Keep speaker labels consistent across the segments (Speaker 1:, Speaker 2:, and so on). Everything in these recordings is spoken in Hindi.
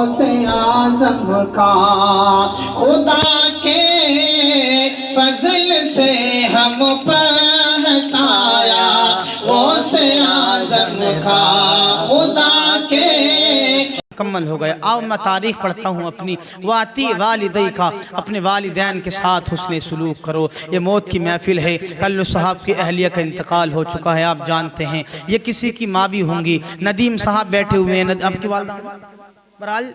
Speaker 1: गौसे आज़म का। खुदा के फजल से हम पर हंसाया गौसे आज़म का। खुदा के मुकम्मल हो गया। अब मैं तारीख पढ़ता हूँ अपनी। वाती वालिदै का, अपने वालिदैन के साथ हुस्ने सलूक करो। ये मौत की महफिल है। कल्लू साहब की अहलिया का इंतकाल हो चुका है, आप जानते हैं। ये किसी की माँ भी होंगी। नदीम साहब बैठे हुए हैं, आपकी वालदा बहरहाल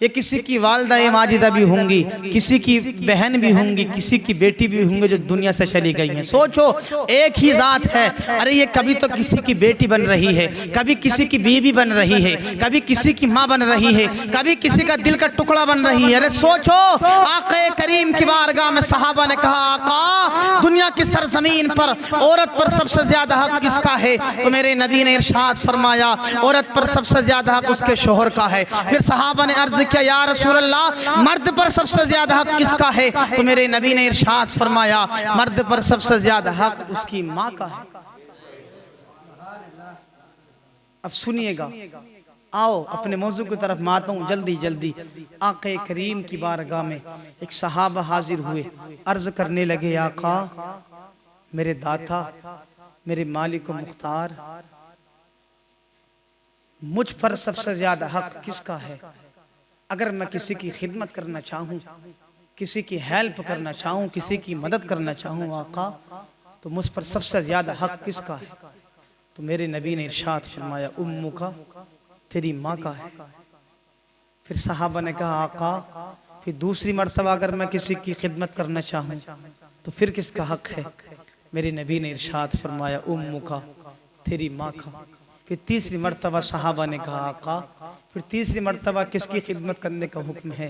Speaker 1: ये किसी की वालदा माजिदा भी होंगी, किसी की बहन भी होंगी, किसी की बेटी भी होंगी जो दुनिया से चली गई हैं। सोचो एक ही ज़ात है। अरे ये कभी तो किसी की बेटी बन रही है, कभी किसी की बीवी बन रही है, कभी किसी की माँ बन रही है, कभी किसी का दिल का टुकड़ा बन रही है। अरे सोचो आक़ा करीम की बारगाह में सहाबा ने कहा, आका दुनिया की सरजमीन पर औरत पर सबसे ज्यादा हक किसका है? तो मेरे नबी ने इरशाद फरमाया औरत पर सबसे ज्यादा हक उसके शोहर का है। फिर सहाबा ने अर्ज क्या या रसूल अल्लाह मर्द पर सबसे ज्यादा हक किसका है? तो मेरे नबी ने इरशाद फरमाया मर्द पर सबसे ज्यादा हक उसकी माँ का है। अब सुनिएगा, आओ अपने मौजू की तरफ मैं आता हूँ जल्दी जल्दी। आक़ा करीम की बारगाह में एक सहाबा हाजिर हुए, अर्ज करने लगे, आका मेरे दाता, मेरे मालिक व मुख्तार, मुझ पर सबसे ज्यादा हक किसका है? अगर मैं किसी की खिदमत करना चाहूँ, किसी की हेल्प करना चाहूँ, किसी की मदद करना चाहूँ आका, तो मुझ पर सबसे ज्यादा हक किसका है? तो मेरे नबी ने इरशाद फरमाया उम्मु का, तेरी माँ का है। फिर सहाबा ने कहा आका फिर दूसरी मर्तबा अगर मैं किसी की खिदमत करना चाहूँ तो फिर किसका हक है? मेरे नबी ने इरशाद फरमाया उम्मु का, तेरी माँ का। फिर तीसरी मर्तबा सहाबा ने कहा आका फिर तीसरी मर्तबा किसकी खिदमत करने का हुक्म है?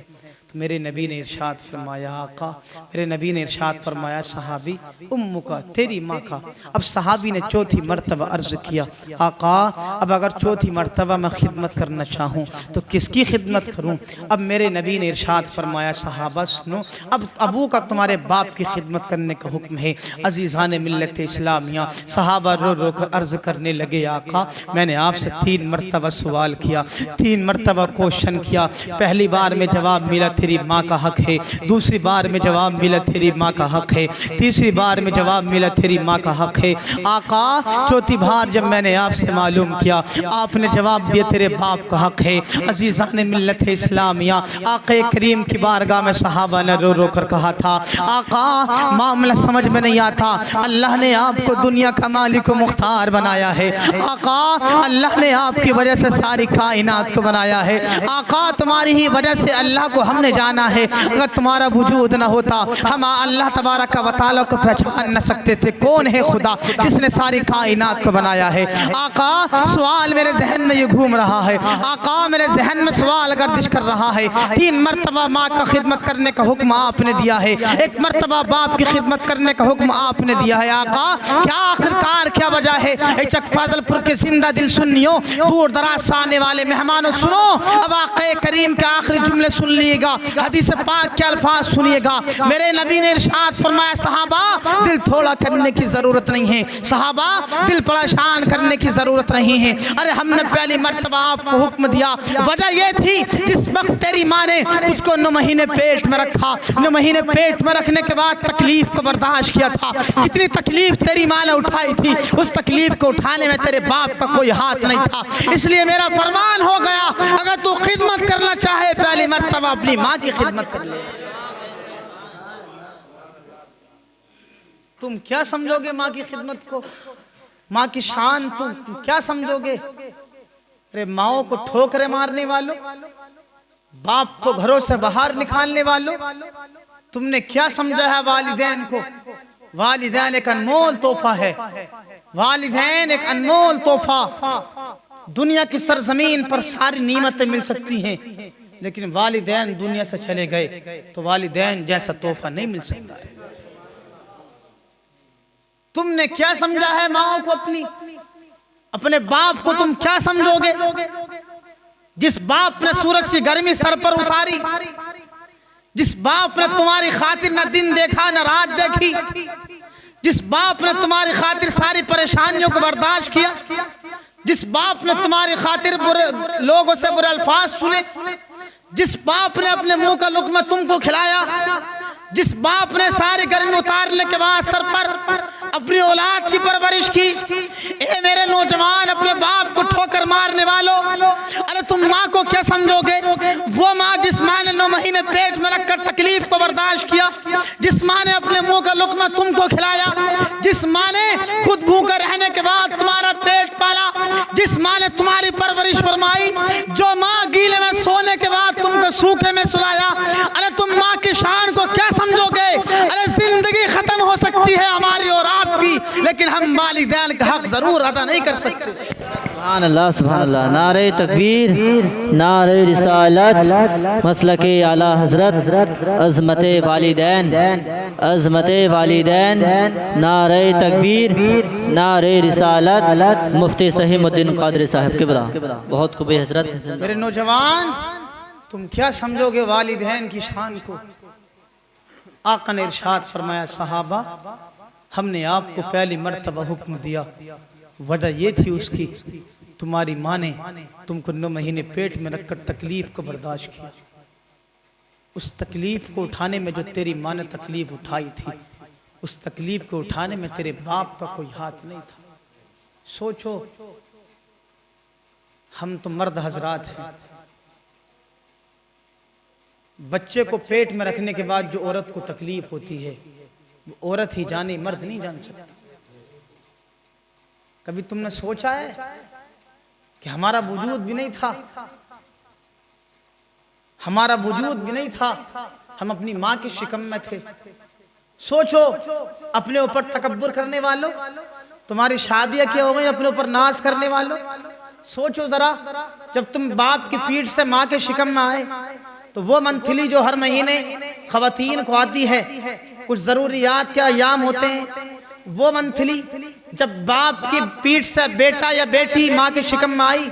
Speaker 1: तो मेरे नबी ने इरशाद फरमाया आका, मेरे नबी ने इरशाद फरमाया सहाबी उम्मु का, तेरी माँ का। अब सहाबी ने चौथी मर्तबा अर्ज किया आका अब अगर चौथी मर्तबा मैं खिदमत करना चाहूँ तो किसकी खिदमत करूँ? अब मेरे नबी ने इरशाद फरमाया सहाबा सुनो, अब अबू का तुम्हारे बाप की खिदमत करने का हुक्म है। अजीज़ान मिल्लत इस्लामिया सहाबा रो रो कर अर्ज करने लगे आका मैंने आपसे 3 मर्तबा सवाल किया, 3 मर्तबा क्वेश्चन किया। पहली बार में जवाब मिला तेरी माँ का हक है, दूसरी बार में जवाब मिला तेरी माँ का हक है, तीसरी बार में जवाब मिला तेरी माँ का हक है। आका चौथी बार जब मैंने आपसे मालूम किया आपने जवाब दिया तेरे बाप का हक है। अजीज़ान मिल्लत इस्लामिया आक़ा करीम की बारगाह में सहाबा ने रो रो कर कहा था आका मामला समझ में नहीं आता, अल्लाह ने आपको दुनिया का मालिक व मुख्तार बनाया है। आका अल्लाह ने आपकी वजह से सारी कायनात को बनाया है। आका तुम्हारी ही वजह से अल्लाह को हमने जाना है। अगर तुम्हारा वजूद न होता हम अल्लाह तबारक व तआला को पहचान न सकते थे। कौन है खुदा जिसने सारी कायनात को बनाया है? आका सवाल मेरे जहन में ये घूम रहा है, आका मेरे जहन में सवाल गर्दिश कर रहा है। 3 मरतबा माँ का खिदमत करने का हुक्म आपने दिया है, 1 मरतबा बाप की खिदमत करने का हुक्म आपने दिया है। आका क्या आखिरकार क्या वजह है? चक फाजलपुर के जिंदा दिल सुन्नियों, दूर दराज से आने वाले मेहमानों सुनो, अब आक़ा करीम के आखिरी जुमले सुन लीजिएगा, हदीस पाक के अल्फाज सुनिएगा। मेरे नबी ने इरशाद फरमाया सहाबा दिल थोड़ा करने की जरूरत नहीं है, सहाबा दिल परेशान करने की जरूरत नहीं है। अरे हमने पहली मर्तबा आपको हुक्म दिया, वजह यह थी जिस वक्त तेरी माँ ने तुझको 9 महीने पेट में रखा, 9 महीने पेट में रखने के बाद तकलीफ को बर्दाश्त किया था। कितनी तकलीफ तेरी माँ ने उठाई थी, उस तकलीफ को उठाने में तेरे बाप का कोई हाथ नहीं था। इसलिए मेरा फरमान हो गया अगर तू खिदमत करना चाहे पहली मर्तबा अपनी माँ की खिदमत कर ले। तुम क्या समझोगे माँ की खिदमत को, माँ की शान तुम क्या समझोगे? अरे माओ को ठोकरे मारने वालों, बाप को घरों से बाहर निकालने वालों, तुमने क्या समझा है वालिदैन को? वालिदैन एक अनमोल तोहफा है, वालिदैन एक अनमोल तोहफा। दुनिया की सरजमीन पर सारी नीमतें मिल सकती हैं, लेकिन वालिदैन दुनिया से चले गए तो वालिदैन जैसा तोहफा नहीं मिल सकता है। तुमने क्या समझा है माओ को? अपने बाप को तुम क्या समझोगे? जिस बाप ने सूरज की गर्मी सर पर उतारी, जिस बाप ने तुम्हारी खातिर न दिन देखा न रात देखी, जिस बाप ने तुम्हारी खातिर सारी परेशानियों को बर्दाश्त किया, जिस बाप ने तुम्हारी खातिर बुरे लोगों से बुरे अल्फाज सुने, जिस बाप ने अपने मुंह का लुक़्मा तुमको खिलाया, जिस बाप ने सारी गर्मी उतारने के बाद सर पर अपनी औलाद की परवरिश की, ए मेरे नौजवान अपने बाप को ठोकर मारने वालों, अरे तुम माँ को क्या समझोगे? वो माँ जिस माँ ने 9 महीने पेट में रखकर तकलीफ को बर्दाश्त किया, जिस माँ ने अपने मुंह का लुक़्मा तुमको खिलाया, जिस माँ ने खुद भूखा रहने के बाद तुम्हारा पेट पाला, जिस माँ ने तुम्हारी परवरिश फरमाई, जो माँ गीले में सोने के बाद तुमको सूखे में सुलाया, अरे तुम माँ की शान को क्या समझोगे? अरे जिंदगी खत्म हो सकती है हमारी और आपकी, लेकिन हम वालिदैन का हक जरूर अदा नहीं कर सकते।
Speaker 2: सुभान अल्लाह, सुभान अल्लाह। नारे तकबीर, नारे रिसालत, मसलके आला हजरत, अज़मते वालिदैन, अज़मते वालिदैन, नारे तकबीर, नारे रिसालत, मुफ्ती सहीमुद्दीन क़ादरी साहब के बला। बहुत खूबी हजरत।
Speaker 1: मेरे नौजवान, तुम क्या समझोगे वालिदैन की शान को? आका ने इरशाद फरमाया, सहाबा हमने आपको पहली मर्तबा हुक्म दिया, वजह ये थी उसकी, तुम्हारी माँ ने तुमको 9 महीने पेट में रखकर तकलीफ को बर्दाश्त किया। उस तकलीफ को उठाने में जो तेरी माँ ने तकलीफ उठाई थी, उस तकलीफ को उठाने में तेरे बाप का कोई हाथ नहीं था। सोचो, हम तो मर्द हजरात हैं, बच्चे को पेट में रखने के बाद जो औरत को तकलीफ होती है, वो औरत ही जाने, मर्द नहीं जान सकता। कभी तुमने सोचा है कि हमारा वजूद भी नहीं था, हमारा वजूद भी नहीं था, हम अपनी माँ की शिकम में थे। सोचो, अपने ऊपर तकब्बुर करने वालों, तुम्हारी शादियां क्या हो गई अपने ऊपर नाज करने वालों। सोचो जरा, जब तुम बाप की पीठ से माँ के शिकम में आए, तो वो मंथली जो हर महीने खवातीन को आती है, कुछ ज़रूरियात के अयाम होते हैं, वो मंथली जब बाप की पीठ से बेटा या बेटी माँ के शिकम में आई,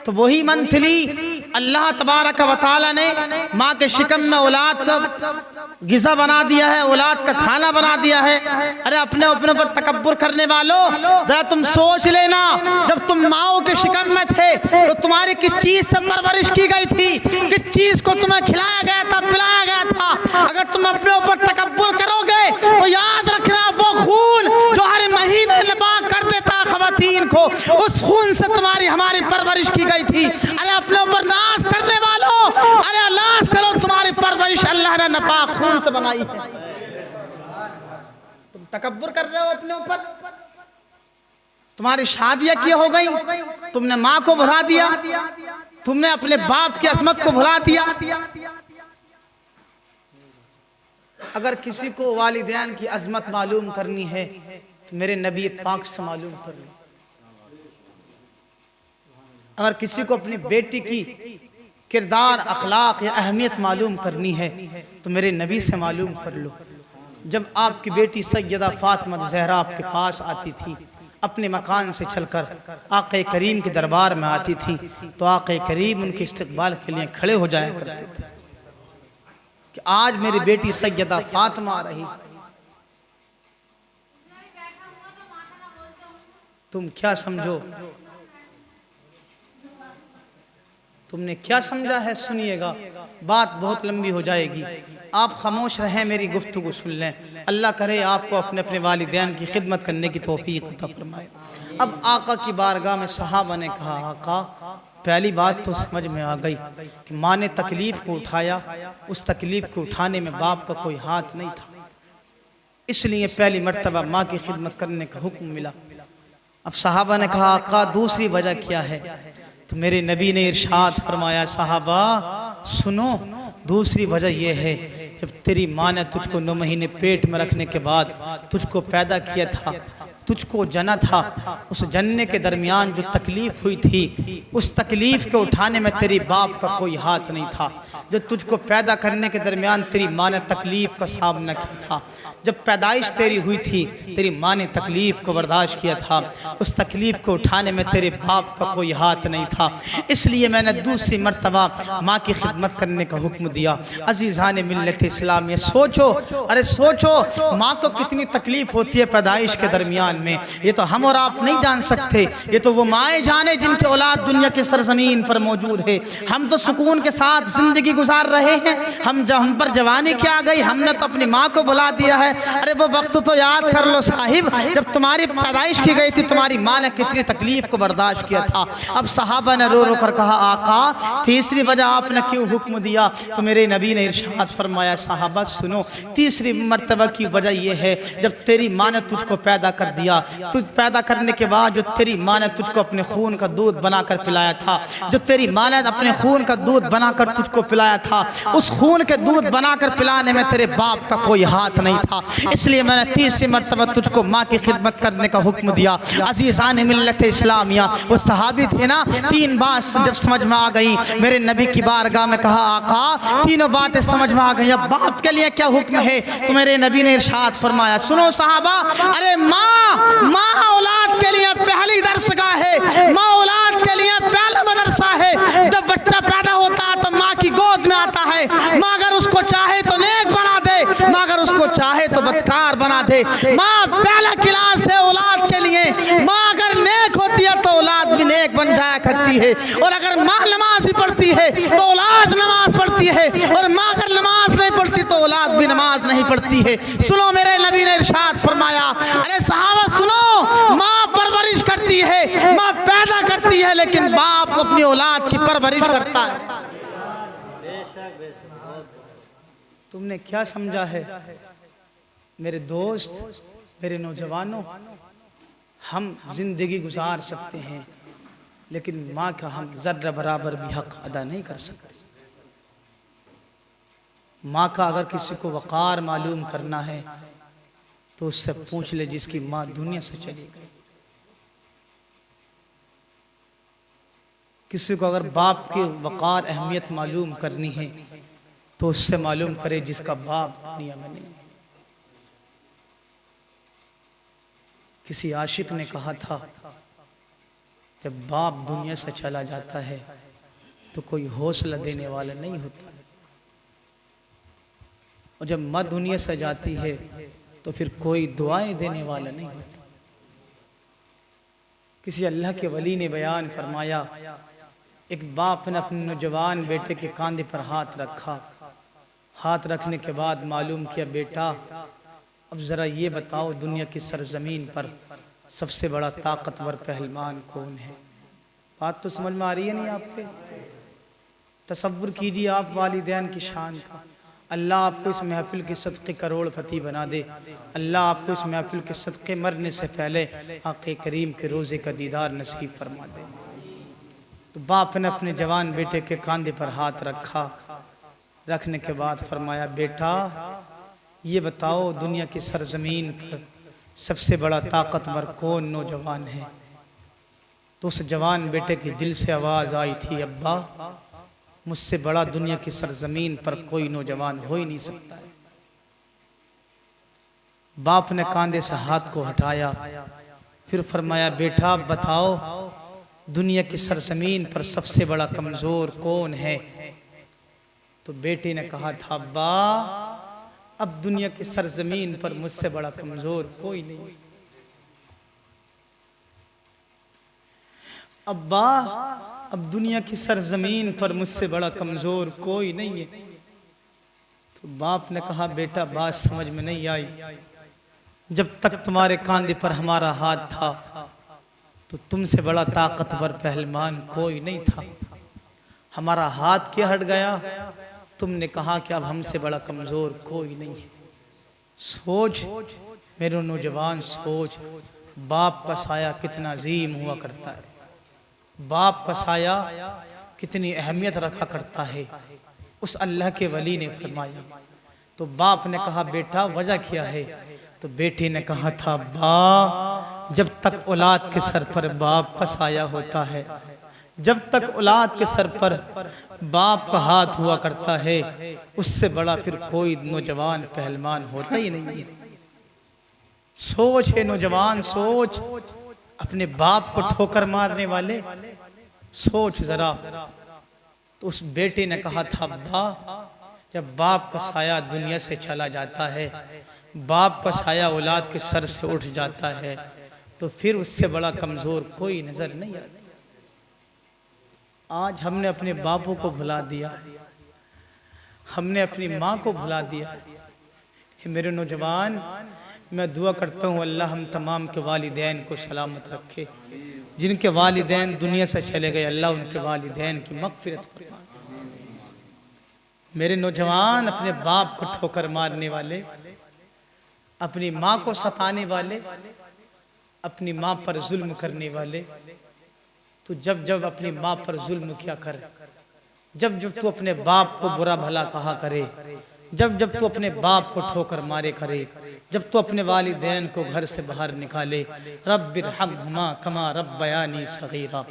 Speaker 1: तो वही मंथली अल्लाह तबारक व तआला ने माँ के शिकम में औलाद का गिज़ा बना दिया है, औलाद का खाना बना दिया है। अरे अपने अपने पर तकब्बुर करने वालों, जरा तुम सोच लेना, जब तुम माओ के शिकम में थे तो तुम्हारी किस चीज से परवरिश की गई थी, किस चीज को तुम्हें खिलाया गया था, पिलाया गया था। अगर तुम अपने ऊपर तकब्बुर करोगे तो याद रखना, वो खून जो हर महीने लबा कर देता खवातीन को, उस खून से तुम्हारी हमारी परवरिश की गई थी। अरे अपने ऊपर नाज करने वालों, अरे नाज करो, तुम्हारी परवरिश अल्लाह ने नापाक खून से बनाई है। तुम तकब्बुर कर रहे हो अपने ऊपर। तुम्हारी शादियां क्या हो गई, तुमने माँ को भुला दिया, तुमने अपने बाप की अजमत को भुला दिया। अगर किसी को वालिदैन की अजमत मालूम करनी है तो मेरे नबी पाक से मालूम कर लो। अगर किसी को अपनी बेटी की किरदार, अखलाक या अहमियत मालूम करनी है तो मेरे नबी से मालूम कर लो। जब आपकी बेटी सैयदा फातिमा ज़हरा आपके पास आती थी, अपने मकान से चलकर आक़ा करीम के दरबार में आती थी, तो आक़ा करीम उनके इस्तकबाल के लिए खड़े हो जाया करते थे कि आज मेरी बेटी सैयदा फातिमा आ रही। तुम क्या समझो, तुमने क्या समझा है? सुनिएगा, बात बहुत लंबी हो जाएगी, आप खामोश रहें, मेरी गुफ्तगू सुन लें। अल्लाह करे आपको अपने अपने वालिदैन की खिदमत करने की तौफीक अता फरमाए। अब आका की बारगाह में सहाबा ने कहा, आका पहली बात तो समझ में आ गई कि माँ ने तकलीफ़ को उठाया, उस तकलीफ़ को उठाने में बाप का कोई हाथ नहीं था, इसलिए पहली मर्तबा माँ की खिदमत करने का हुक्म मिला। अब सहाबा ने कहा, आका दूसरी वजह क्या है? तो मेरे नबी ने इरशाद फरमाया, सहाबा सुनो, दूसरी वजह यह है, जब तेरी माँ ने तुझको 9 महीने पेट में रखने के बाद तुझको पैदा किया था, तुझको जना था, उस जनने के दरमियान जो तकलीफ़ हुई थी, उस तकलीफ़ को उठाने में तेरी बाप का कोई हाथ नहीं था। जो तुझको पैदा करने के दरमियान तेरी माँ ने तकलीफ़ का सामना किया था, जब पैदाइश तेरी हुई थी तेरी माँ ने तकलीफ़ को बर्दाश्त किया था, उस तकलीफ़ को उठाने में तेरे बाप का कोई हाथ नहीं था, इसलिए मैंने दूसरी मर्तबा माँ की खिदमत करने का हुक्म दिया। अज़ीज़ान मिल्लत इस्लाम, ये सोचो, अरे सोचो माँ को कितनी तकलीफ़ होती है पैदाइश के दरमियान दरमियान में। ये तो हम और आप नहीं जान सकते, ये तो वो माए जाने जिनके औलाद दुनिया की सरजमीन पर मौजूद है। हम तो सुकून के साथ जिंदगी गुजार रहे हैं। हम पर जवानी क्या आ गई, हमने तो अपनी माँ को बुला दिया है। अरे वो वक्त तो याद कर लो साहिब, जब तुम्हारी पैदाइश की गई थी तुम्हारी माँ ने कितनी तकलीफ को बर्दाश्त किया था। अब सहाबा ने रो रो कर कहा, आका तीसरी वजह आपने क्यों हुक्म दिया? तो मेरे नबी ने इरशाद फरमाया, साहबा सुनो, तीसरी मर्तबा की वजह यह है, जब तेरी माँ ने तुझको पैदा कर दिया, तुझ पैदा करने के बाद जो तेरी माँ ने तुझको अपने खून का दूध बनाकर पिलाया था, जो तेरी माँ ने अपने खून का दूध बनाकर तुझको पिलाया था, उस खून के दूध बनाकर पिलाने में तेरे बाप का कोई हाथ नहीं था। इसलिए मैंने तीसरी मर्तबा तुझको माँ की खिदमत करने का हुक्म दिया। अज़ीज़ान मिल्लत इस्लामिया, वो सहाबी थे ना, तीन बात जब समझ में आ गई, मेरे नबी की बारगाह में कहा, आका तीनों बातें समझ में आ गई, अब बाप के लिए क्या हुक्म है? तो मेरे नबी ने इरशाद फरमाया, सुनो साहबा, अरे माँ औलाद के लिए पहली दरसगाह है, माँ औलाद के लिए पहला मदरसा है। जब बच्चा पैदा होता है तो माँ की गोद में आता है। माँ अगर उसको चाहे तो नेक बना दे, माँ अगर उसको चाहे तो बदकार बना दे। माँ पहला क्लास है औलाद के लिए। माँ अगर नेक होती है तो औलाद भी नेक बन जाया करती है, और अगर माँ नमाज ही पढ़ती है तो औलाद नमाज पढ़ती है, और माँ अगर नमाज नहीं पढ़ती तो औलाद भी नमाज नहीं पढ़ती है। सुनो, मेरे नबी ने इरशाद फरमाया, अरे सहाबा सुनो, माँ परवरिश करती है, माँ पैदा करती है, लेकिन बाप अपनी औलाद की परवरिश करता है। तुमने क्या समझा है मेरे दोस्त, मेरे नौजवानों? हम जिंदगी गुजार सकते हैं, लेकिन माँ का हम जर्रा बराबर भी हक अदा नहीं कर सकते। माँ का अगर किसी को वक़ार मालूम करना है तो उससे पूछ ले जिसकी माँ दुनिया से चली गई। किसी को अगर बाप की वक़ार अहमियत मालूम करनी है तो उससे मालूम करे जिसका बाप दुनिया में नहीं। किसी आशिक ने कहा था, जब बाप दुनिया से चला जाता है तो कोई हौसला देने वाला नहीं होता, और जब माँ दुनिया से जाती है तो फिर कोई दुआएं देने वाला नहीं होता। किसी अल्लाह के वली ने बयान फरमाया, एक बाप ने अपने नौजवान बेटे के कंधे पर हाथ रखा। हाथ रखने के बाद मालूम किया, बेटा अब ज़रा ये बताओ दुनिया की सरजमीन पर सबसे बड़ा ताकतवर पहलवान कौन है? बात तो समझ में आ रही है नहीं आपके? तसव्वुर कीजिए आप वालिदैन की शान का। अल्लाह आपको इस महफिल के सदक़े करोड़पति बना दे। अल्लाह आपको इस महफिल के सदक़े मरने से पहले आक़े करीम के रोज़े का दीदार नसीब फरमा दे। तो बाप ने अपने जवान बेटे के कंधे पर हाथ रखा। रखने के बाद फरमाया, बेटा ये बताओ दुनिया की सरजमीन पर सबसे बड़ा ताकतवर कौन नौजवान है? तो उस जवान बेटे के दिल से आवाज़ आई थी, अब्बा मुझसे बड़ा दुनिया की सरजमीन पर कोई नौजवान हो ही नहीं सकता है। बाप ने कंधे से हाथ को हटाया, फिर फरमाया, बेटा बताओ दुनिया की सरजमीन पर सबसे बड़ा कमज़ोर कौन है? तो बेटे ने कहा था, अब्बा अब दुनिया की सरजमीन पर मुझसे बड़ा कमज़ोर कोई नहीं। अब्बा अब दुनिया की सरजमीन पर मुझसे बड़ा कमज़ोर कोई नहीं है। तो बाप ने कहा, बेटा बात समझ में नहीं आई। जब तक तुम्हारे कंधे पर हमारा हाथ था तो तुमसे बड़ा ताकतवर पहलवान कोई नहीं था। हमारा हाथ क्या हट गया, तुमने कहा कि अब हमसे बड़ा कमज़ोर कोई नहीं है। सोच मेरे नौजवान, सोच बाप का साया कितना अजीम हुआ करता है, बाप का साया कितनी अहमियत रखा करता है। उस अल्लाह के वली ने फरमाया। तो बाप ने कहा, बेटा वजह क्या है? तो बेटे ने कहा था, बाप जब तक औलाद के सर पर बाप का साया होता है, जब तक औलाद के सर पर बाप का हाथ हुआ करता है, उससे बड़ा फिर कोई नौजवान पहलवान होता ही नहीं है। सोच है नौजवान, सोच अपने बाप को ठोकर मारने वाले, सोच जरा। तो उस बेटे ने कहा था, अब्बा जब बाप का साया दुनिया से चला जाता है, बाप का साया औलाद के सर से उठ जाता है, तो फिर उससे बड़ा कमज़ोर कोई नज़र नहीं आता। आज हमने अपने बापों को भुला दिया, हमने अपनी माँ को भुला दिया। मेरे नौजवान, मैं दुआ करता हूँ अल्लाह हम तमाम के वालिदैन को सलामत रखे। जिनके वालिदैन दुनिया से चले गए, अल्लाह उनके वालिदैन की मग़फ़िरत फरमाए। मेरे नौजवान, अपने बाप को ठोकर मारने वाले, अपनी माँ को सताने वाले, अपनी माँ पर जुल्म करने वाले, तू जब जब अपनी माँ पर जुल्म किया कर, जब जब तू अपने बाप को बुरा भला कहा करे, जब जब तू अपने बाप को ठोकर मारे करे, जब तू अपने वालिदैन को घर से बाहर निकाले, रब्बिरहम्हुमा कमा रब्बयानी सगीरा।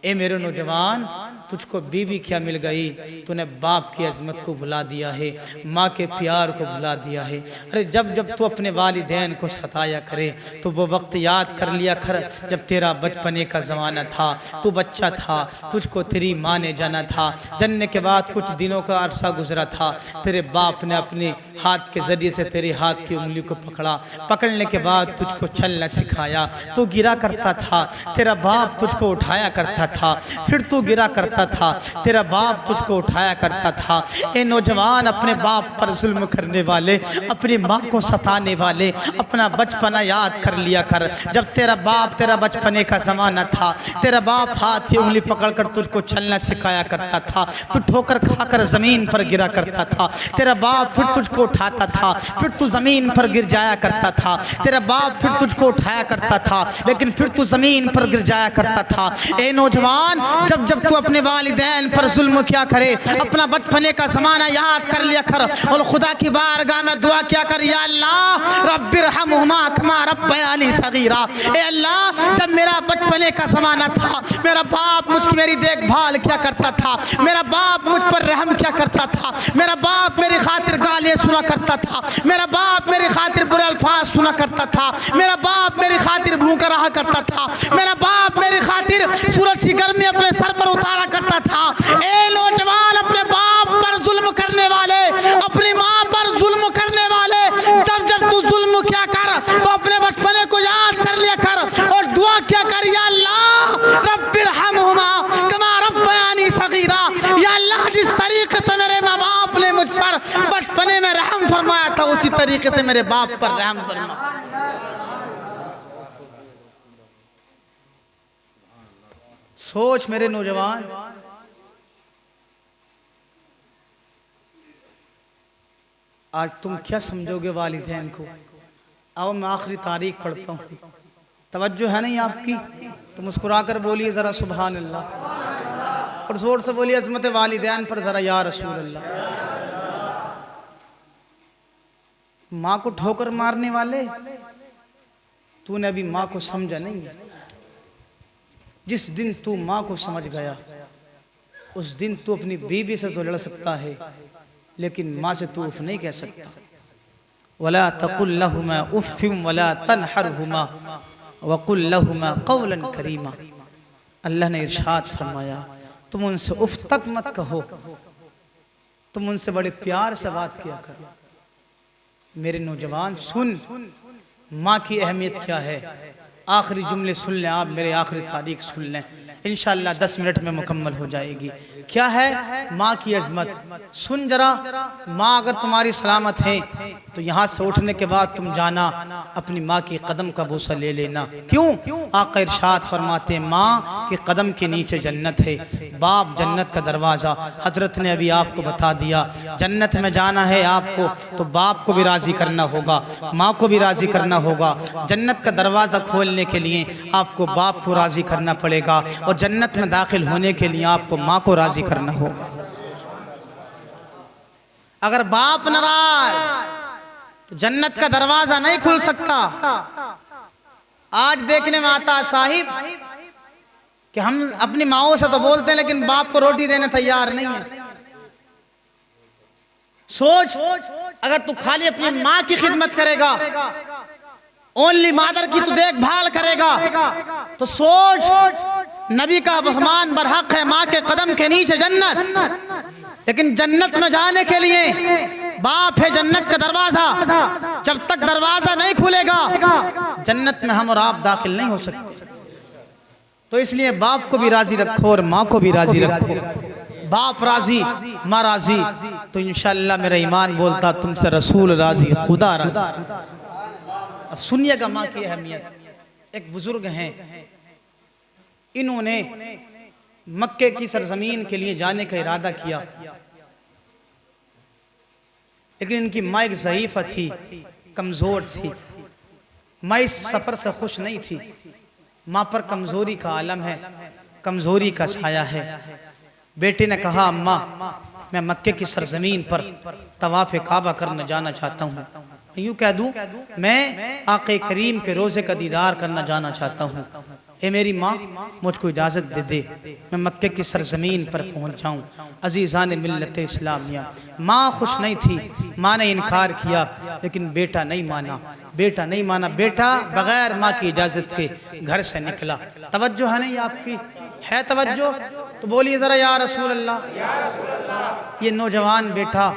Speaker 1: ए मेरे नौजवान, तुझको बीवी क्या मिल गई, तूने बाप की अजमत को भुला दिया है, माँ के प्यार को भुला दिया है। अरे जब जब तू अपने वालिदैन को सताया करे तो वो वक्त याद कर लिया कर जब तेरा बचपने का ज़माना था, तू बच्चा था, तुझको तेरी माँ ने जाना था। जनने के बाद कुछ दिनों का अरसा गुजरा था, तेरे बाप ने अपने हाथ के ज़रिए से तेरे हाथ की उंगली को पकड़ा, पकड़ने के बाद तुझको चलना सिखाया। तू गिरा करता था, तेरा बाप तुझको उठाया करता था, फिर तू गिरा करता था, तेरा बाप तुझको उठाया करता था। ए नौजवान, अपने बाप पर जुल्म करने वाले, अपनी माँ को सताने वाले, अपना बचपना याद कर लिया कर। जब तेरा बाप, तेरा बचपने का ज़माना था, तेरा बाप हाथ की उंगली पकड़कर तुझको चलना सिखाया करता था, तू ठोकर खाकर ज़मीन पर गिरा करता था, तेरा बाप फिर तुझको उठाता था, फिर तू ज़मीन पर गिर जाया करता था, तेरा बाप फिर तुझको उठाया करता था, लेकिन फिर तू ज़मीन पर गिर जाया करता था। ए नौजवान, जब जब तू अपने वालिदैन पर जुल्म क्या करे, अपना बचपने का ज़माना याद कर लिया कर और खुदा की बारगाह में दुआ क्या कर, या अल्लाह रब्बिरहम्हुमा कमा रब्बयानी सगीरा। ए अल्लाह, जब मेरा बचपने का ज़माना था, मेरा बाप मेरी देखभाल क्या करता था, मेरा बाप मुझ पर रहम क्या करता था, मेरा बाप मेरी खातिर गालियाँ सुना करता था, मेरा बाप मेरी खातिर बुरे अल्फाज सुना करता था, मेरा बाप मेरी खातिर भूखा रहा करता था, मेरा बाप मेरी खातिर सूरज की गर्मी अपने सर पर उतारा करता था। ए नौजवान, अपने बाप पर जुल्म करने वाले, अपनी माँ पर जुल्म करने वाले, जब जब तू जुल्म क्या कर तो अपने बचपने को याद कर लिया कर और दुआ क्या कर, या अल्लाह रब्बिरहम्हुमा कमा रब्बयानी सगीरा। या अल्लाह, जिस तरीके से मेरे माँ बाप ने मुझ पर बचपने में रहम फरमाया था, उसी तरीके से मेरे बाप पर रहम फरमा। सोच मेरे नौजवान, आज तुम क्या समझोगे वालिदैन को। आओ मैं आखिरी तारीख पढ़ता हूँ, तवज्जो है नहीं आपकी तो मुस्कुरा कर बोलिए ज़रा सुभान अल्लाह, और ज़ोर से बोलिए अज़मत वालिदैन पर ज़रा या रसूल अल्लाह। माँ को ठोकर मारने वाले, तूने अभी माँ को समझा नहीं है। जिस दिन तू माँ को समझ गया, उस दिन तू अपनी बीवी से तो लड़ सकता है, लेकिन माँ से तू उफ नहीं कह सकता। वला तकुल लहुमा उफ़्फ़िन वला तनहरहुमा वकुल लहुमा क़ौलन करीमा। अल्लाह ने इरशाद फरमाया, तुम उनसे उफ तक मत कहो, तुम उनसे बड़े प्यार से बात किया करो। मेरे नौजवान सुन, माँ की अहमियत क्या है। आखिरी जुमले सुन लें आप, मेरे आखिरी तारीख सुन लें, इंशाअल्लाह 10 मिनट में मुकम्मल हो जाएगी। क्या है माँ की अजमत, सुन जरा। माँ अगर तुम्हारी सलामत है तो यहाँ से उठने के बाद तुम जाना अपनी माँ की कदम का बोसा ले लेना। क्यों? आका इरशाद फरमाते हैं, माँ के कदम के नीचे जन्नत है, बाप जन्नत का दरवाज़ा। हजरत ने अभी आपको बता दिया, जन्नत में जाना है आपको तो बाप को भी राज़ी करना होगा, माँ को भी राज़ी करना होगा। जन्नत का दरवाज़ा खोलने के लिए आपको बाप को राज़ी करना पड़ेगा, और जन्नत में दाखिल होने के लिए आपको माँ को राज़ी करना होगा। अगर बाप नाराज तो जन्नत का दरवाजा नहीं खुल सकता। आज देखने में आता है साहिब कि हम अपनी माओ से तो बोलते हैं लेकिन बाप को रोटी देने तैयार नहीं है। सोच, अगर तू खाली अपनी माँ की खिदमत करेगा, ओनली मादर की तू देखभाल करेगा, तो सोच नबी का फरमान बरहक है, माँ के कदम के नीचे जन्नत। लेकिन जन्नत में जाने के लिए बाप है जन्नत का दरवाजा, जब तक दरवाजा नहीं खुलेगा जन्नत में हम और आप दाखिल नहीं हो सकते। तो इसलिए बाप को भी राजी रखो और माँ को भी राजी रखो। बाप राजी, माँ राजी, तो इंशाअल्लाह मेरा ईमान बोलता तुमसे रसूल राजी, खुदा राजी। अब सुनिएगा माँ की अहमियत। एक बुजुर्ग हैं, इन्होंने मक्के की सरजमीन के लिए जाने का इरादा किया, लेकिन इनकी माँ एक ज़ईफ़ा थी, कमज़ोर थी। माँ इस सफ़र से खुश नहीं थी। माँ पर कमज़ोरी का आलम है, कमज़ोरी का साया है। बेटे ने कहा अम्मा मैं मक्के की सरजमीन पर तवाफ़ काबा करने जाना चाहता हूँ। यूँ कह दूँ मैं आक़े करीम के रोज़े का दीदार करना जाना चाहता हूँ। ए मेरी माँ मुझको इजाज़त दे दे, मैं मक्के की सरजमीन पर पहुँच जाऊँ। अजीज़ान मिल्लत इस्लामिया, माँ खुश नहीं थी, माँ ने इनकार किया, लेकिन बेटा नहीं माना। बेटा नहीं माना, बेटा बग़ैर माँ की इजाज़त के घर से निकला। तवज्जो है नहीं आपकी? है तवज्जो? तो बोलिए ज़रा या रसूल अल्लाह। ये नौजवान बेटा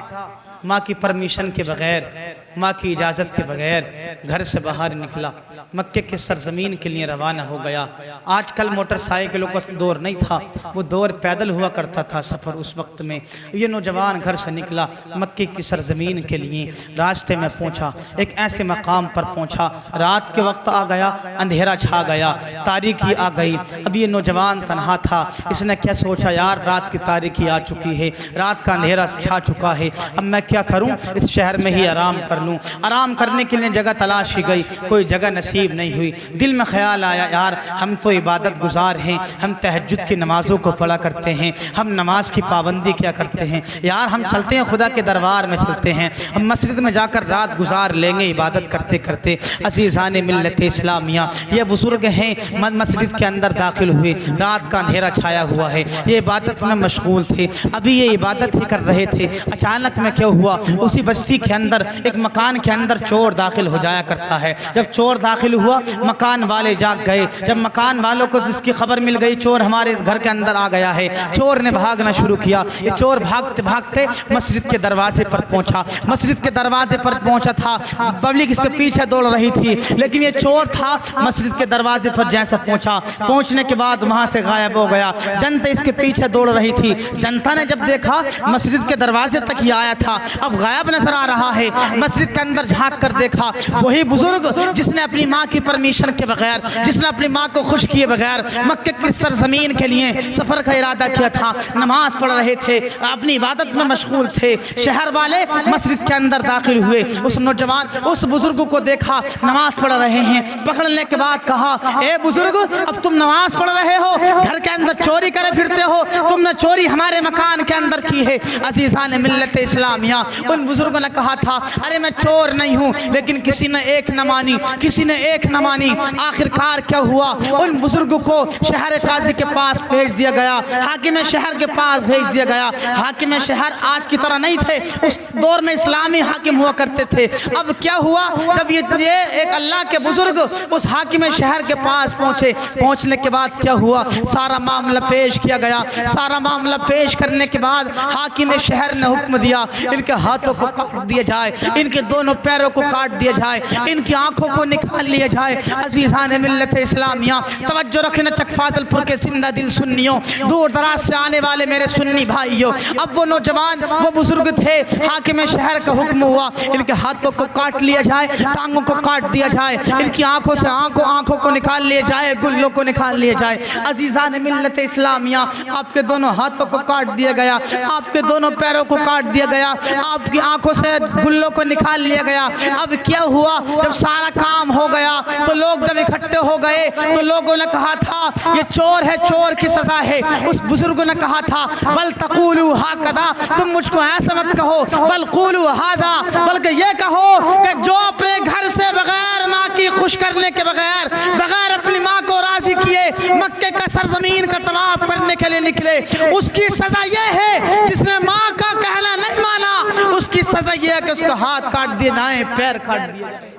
Speaker 1: माँ की परमिशन के बग़ैर, माँ की इजाज़त के बग़ैर घर से बाहर निकला, मक्के के सरजमीन के लिए रवाना हो गया। आजकल मोटरसाइकिलों का दौर नहीं था, वो दौर पैदल हुआ करता था सफ़र उस वक्त में। ये नौजवान घर से निकला मक्के की सरजमीन के लिए। रास्ते में पहुंचा, एक ऐसे मकाम पर पहुंचा, रात के वक्त आ गया, अंधेरा छा गया, तारीकी आ गई। अब ये नौजवान तन्हा था। इसने क्या सोचा, यार रात की तारीकी आ चुकी है, रात का अंधेरा छा चुका है, अब मैं क्या करूं, इस शहर में ही आराम कर लूं। आराम करने के लिए जगह तलाश की गई, कोई जगह नसीब नहीं हुई। दिल में ख्याल आया, यार हम तो इबादत गुजार हैं, हम तहज्जुद की नमाज़ों को पढ़ा करते हैं, हम नमाज की पाबंदी क्या करते हैं, यार हम चलते हैं खुदा के दरबार में चलते हैं, हम मस्जिद में जाकर रात गुजार लेंगे इबादत करते करते। अज़ीज़ान मिल्लत इस्लामिया, ये बुजुर्ग हैं मस्जिद के अंदर दाखिल हुए, रात का अंधेरा छाया हुआ है, ये इबादत में मशगूल थे। अभी ये इबादत ही कर रहे थे, अचानक में क्या हुआ, उसी बस्ती के अंदर एक मकान के अंदर चोर दाखिल हो जाया करता है। जब चोर दाखिल हुआ, मकान वाले जाग गए। जब मकान वालों को इसकी खबर मिल गई चोर हमारे घर के अंदर आ गया है, चोर ने भागना शुरू किया। ये चोर भागते भागते मस्जिद के दरवाजे पर पहुंचा। मस्जिद के दरवाजे पर पहुंचा था, पब्लिक इसके पीछे दौड़ रही थी, लेकिन ये चोर था मस्जिद के दरवाजे पर जैसे पहुंचा, पहुंचने के बाद वहां से गायब हो गया। जनता इसके पीछे दौड़ रही थी। जनता ने जब देखा मस्जिद के दरवाजे तक ही आया था, अब गायब नजर आ रहा है। मस्जिद के अंदर झांक कर देखा, वही बुजुर्ग जिसने अपनी माँ की परमिशन के बगैर, जिसने अपनी माँ को खुश किए बगैर मक्के की सरजमीन के लिए सफर का इरादा किया था, नमाज पढ़ रहे थे, अपनी इबादत में मशगूल थे। शहर वाले मस्जिद के अंदर दाखिल हुए, उस नौजवान उस बुजुर्ग को देखा नमाज पढ़ रहे हैं। पकड़ने के बाद कहा, ए बुजुर्ग अब तुम नमाज पढ़ रहे हो, घर के अंदर चोरी करे फिरते हो, तुमने चोरी हमारे मकान के अंदर की है। अज़ीज़ान मिल्लत इस्लामिया, उन बुजुर्गों ने कहा था, अरे मैं चोर नहीं हूँ, लेकिन किसी ने एक न मानी, किसी ने एक न मानी। आखिरकार क्या हुआ, उन बुजुर्गों को शहर काजी के पास भेज दिया गया, हाकिम शहर के पास भेज दिया गया। हाकिम शहर आज की तरह नहीं थे, उस दौर में इस्लामी हाकिम हुआ करते थे। अब क्या हुआ, जब ये एक अल्लाह के बुजुर्ग उस हाकिम शहर के पास पहुंचे, पहुंचने के बाद क्या हुआ, सारा मामला पेश किया गया। सारा मामला पेश करने के बाद हाकिम शहर ने हुक्म दिया, इनके हाथों को काट दिया जाए, इनके दोनों पैरों को काट दिया जाए, इनकी आंखों को निकाल लिया जाए। अज़ीज़ान मिल्लत इस्लामिया, तवज्जो रखना चकफादलपुर के जिंदा दिल सुन्नियों, दूर दराज से आने वाले मेरे सुन्नी भाइयों। अब वो नौजवान, वो बुजुर्ग थे, हाकिम शहर का हुक्म हुआ, इनके हाथों को काट लिया जाए, टांगों को काट दिया जाए, इनकी आंखों से आंखों को निकाल लिया जाए, गुल्लों को निकाल लिया जाए। अज़ीज़ान मिल्लत इस्लामिया, आपके दोनों हाथों को काट दिया गया, आपके दोनों पैरों को काट दिया गया, आपकी आंखों से गुल्लों को निकाल लिया गया। अब क्या हुआ, जब सारा काम हो गया तो लोग जब इकट्ठे हो गए तो लोगों ने कहा था ये चोर है, चोर की सजा है। उस बुजुर्ग ने कहा था, बल तक़ूलू हाकदा, तुम मुझको ऐसा मत कहो, बल क़ूलू हाज़ा, बल्कि ये कहो कि जो अपने घर से बगैर माँ की खुश करने के बगैर, बगैर अपनी माँ को राजी किए मक्के का सरजमीन का तवाफ करने के लिए निकले, उसकी सजा ये है, जिसने माँ का कहना नहीं माना उसकी सजा ये है कि उसका हाथ काट दिए जाए, पैर काट दिए जाए।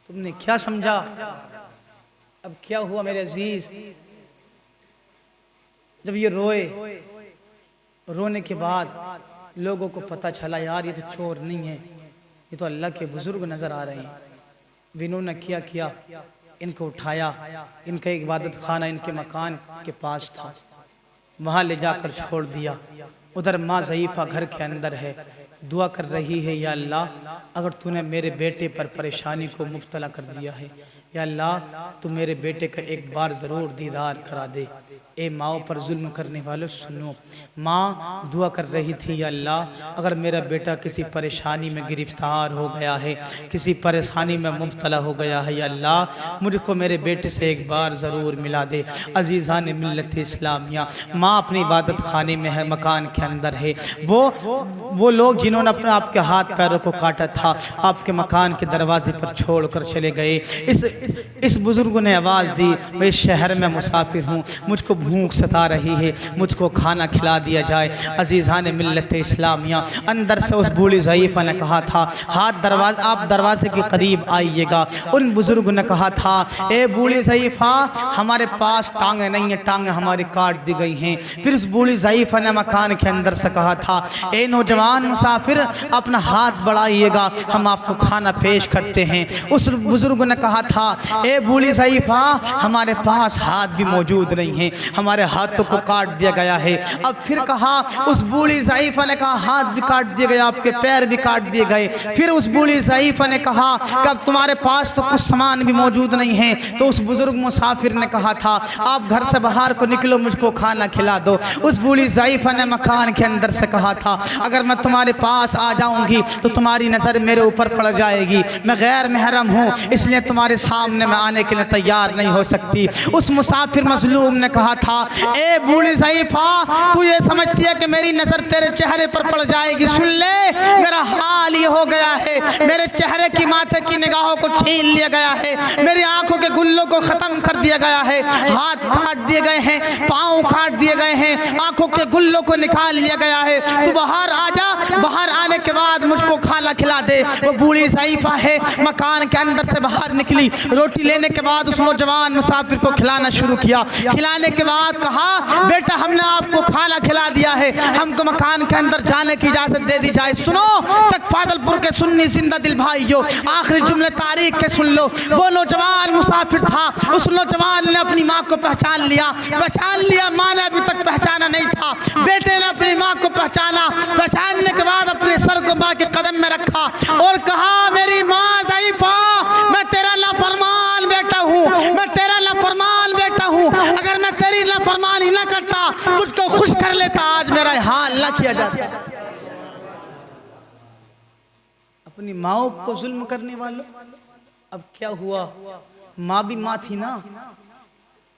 Speaker 1: तुमने क्या समझा? अब क्या हुआ मेरे अजीज, जब ये रोए रोने के बाद लोगों को पता चला यार ये तो चोर नहीं है, ये तो अल्लाह के बुजुर्ग नजर आ रहे हैं। इन्होंने क्या किया, इनको उठाया, इनका इबादत खाना इनके मकान के पास था, वहाँ ले जाकर छोड़ दिया। उधर माँ ज़ईफ़ा घर के अंदर है, दुआ कर रही है, या अल्लाह अगर तूने मेरे बेटे पर परेशानी को मुब्तला कर दिया है, या अल्लाह तू मेरे बेटे का एक बार ज़रूर दीदार करा दे। ए माओ पर जुल्म करने वालों सुनो, माँ दुआ कर रही थी, या अल्लाह अगर मेरा बेटा किसी परेशानी में गिरफ्तार हो गया है, किसी परेशानी में मुब्तला हो गया है, या अल्लाह मुझको मेरे बेटे से एक बार ज़रूर मिला दे। अजीज़ान मिल्लत इस्लामिया, माँ अपनी इबादत खाने में है, मकान के अंदर है। वो लोग जिन्होंने अपने आपके हाथ पैरों को काटा था, आपके मकान के दरवाजे पर छोड़ कर चले गए। इस बुजुर्ग ने आवाज़ दी, मैं इस शहर में मुसाफिर हूँ, मुझको भूख सता रही है, मुझको खाना खिला दिया जाए। अजीज़ान मिल्लत इस्लामिया, अंदर से उस बूढ़ी ज़ईफ़ा ने कहा था, आप दरवाजे के करीब आइएगा। उन बुजुर्ग ने कहा था, ए बूढ़ी ज़ईफ़ा हमारे पास टांगे नहीं है, टांगे हमारी काट दी गई हैं। फिर उस बूढ़ी ज़ईफ़ा ने मकान के अंदर से कहा था, ए नौजवान मुसाफिर अपना हाथ बढ़ाइएगा, हम आपको खाना पेश करते हैं। उस बुजुर्ग ने कहा था, ए बूढ़ी ज़ईफ़ा हमारे पास हाथ भी मौजूद नहीं है, हमारे हाथों को काट दिया गया है। अब फिर कहा, उस बूढ़ी ज़ईफ़ा ने कहा, हाथ भी काट दिए गए, आपके पैर भी काट दिए गए। फिर उस बूढ़ी ज़ईफ़ा ने कहा कि अब तुम्हारे पास तो कुछ सामान भी मौजूद नहीं है। तो उस बुजुर्ग मुसाफिर ने कहा था, आप घर से बाहर को निकलो, मुझको खाना खिला दो। उस बूढ़ी ज़ईफ़ा ने मकान के अंदर से कहा था, अगर मैं तुम्हारे पास आ जाऊंगी तो तुम्हारी नज़र मेरे ऊपर पड़ जाएगी, मैं गैर महरम हूँ, इसलिए तुम्हारे सामने मैं आने के लिए तैयार नहीं हो सकती। उस मुसाफिर मजलूम ने कहा था, ए बूढ़ी ज़ईफ़ा तू ये समझती है कि मेरी नज़र तेरे चेहरे पर पड़ जाएगी? सुन ले, मेरा हाल ये हो गया है, मेरे चेहरे की माथे की निगाहों को छीन लिया गया है, मेरी आंखों के गुल्लों को ख़त्म कर दिया गया है, हाथ काट दिए गए हैं, पाँव काट दिए गए हैं, आंखों के गुल्लों को निकाल लिया गया है। तू बाहर आ जा, बाहर आने के बाद मुझको खाना खिला दे। वो बूढ़ी ज़ईफ़ा है, मकान के अंदर से बाहर निकली, रोटी लेने के बाद उस नौजवान मुसाफिर को खिलाना शुरू किया। खिलाने के बाद कहा, बेटा हमने आपको खाना खिला दिया है, हमको मकान के अंदर जाने की इजाज़त दे दी जाए। सुनो चक फादलपुर के सुन्नी जिंदा दिल भाइयों, आखिरी जुमले तारीख के सुन लो। वो नौजवान मुसाफिर था, उस नौजवान ने अपनी माँ को पहचान लिया, माँ ने अभी तक पहचाना नहीं था। बेटे ने अपनी माँ को पहचानने के बाद अपने सर को माँ के कदम में रखा और कहा, मेरी माँ ज़ईफ़ा मैं तेरा नाफरमान बेटा हूँ, मैं तेरा नाफरमान बेटा हूँ, अगर मैं तेरी नाफरमानी न करता, तुझको खुश कर लेता, आज मेरा हाल न किया जाता। अपनी माओ को जुल्म करने वालों, अब क्या हुआ, माँ भी माँ थी ना,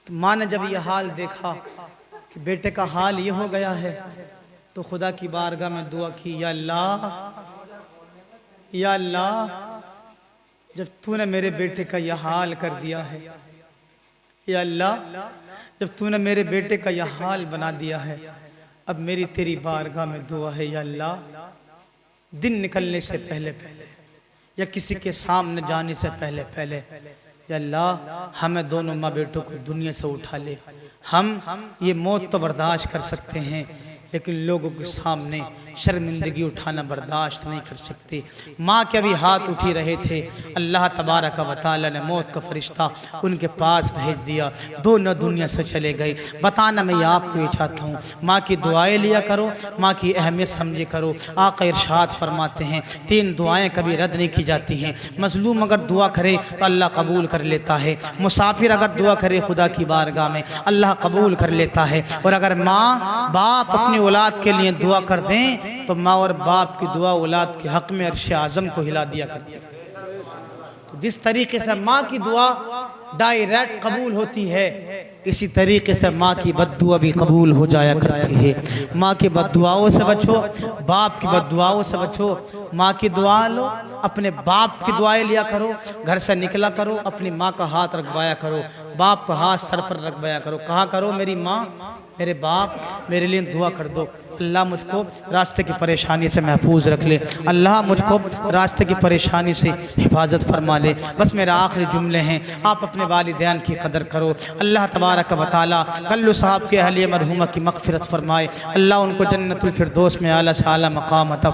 Speaker 1: तो माँ ने जब यह हाल देखा कि बेटे का हाल ये हो गया है, तो खुदा की बारगाह में दुआ की, या अल्लाह जब तूने मेरे बेटे का यह हाल कर दिया है, या अल्लाह जब तूने मेरे बेटे का यह हाल बना दिया है, अब मेरी तेरी बारगाह में दुआ है, या अल्लाह दिन निकलने से पहले या किसी के सामने जाने से पहले या अल्लाह हमें दोनों माँ बेटों को दुनिया से उठा ले। हम ये मौत तो बर्दाश्त कर सकते हैं, लेकिन लोगों के सामने शर्मिंदगी उठाना बर्दाश्त नहीं कर सकते। माँ के अभी हाथ उठी रहे थे, अल्लाह तबारक व तआला ने मौत का फरिश्ता उनके पास भेज दिया, दोनों दुनिया से चले गए। बताना मैं आपको ये चाहता हूँ, माँ की दुआएं लिया करो, माँ की अहमियत समझे करो। आका इरशाद फरमाते हैं, 3 दुआएं कभी रद्द नहीं की जाती हैं। मजलूम अगर दुआ करे तो अल्लाह कबूल कर लेता है, मुसाफिर अगर दुआ करे खुदा की बारगाह में अल्लाह कबूल कर लेता है। और अगर माँ बाप अपनी औलाद के लिए दुआ कर दें तो माँ और बाप की दुआ औलाद के हक में अर्श आज़म को हिला दिया करती है। तो जिस तरीके से माँ की दुआ डायरेक्ट कबूल होती है, इसी तरीके से माँ की बद्दुआ भी कबूल हो जाया करती है। माँ की बद्दुआओं से बचो, बाप की बद्दुआओं से बचो। माँ की दुआ लो, अपने बाप की दुआएं लिया करो, घर से निकला करो, अपनी माँ का हाथ रखवाया करो, बाप का हाथ सर पर रखवाया करो, कहा करो मेरी माँ मेरे बाप मेरे लिए दुआ कर दो। अल्लाह मुझको रास्ते की परेशानी से महफूज रख ले, अल्लाह मुझको रास्ते की परेशानी से हिफाजत फरमा ले। बस मेरा आखिरी जुमले हैं, आप अपने वालिदैन की कदर करो। अल्लाह तबारक व तआला कल्लू साहब के अहलिया मरहूमा की मग़फ़िरत फरमाए, अल्लाह उनको जन्नतुल फिरदौस में आला साला मकाम अता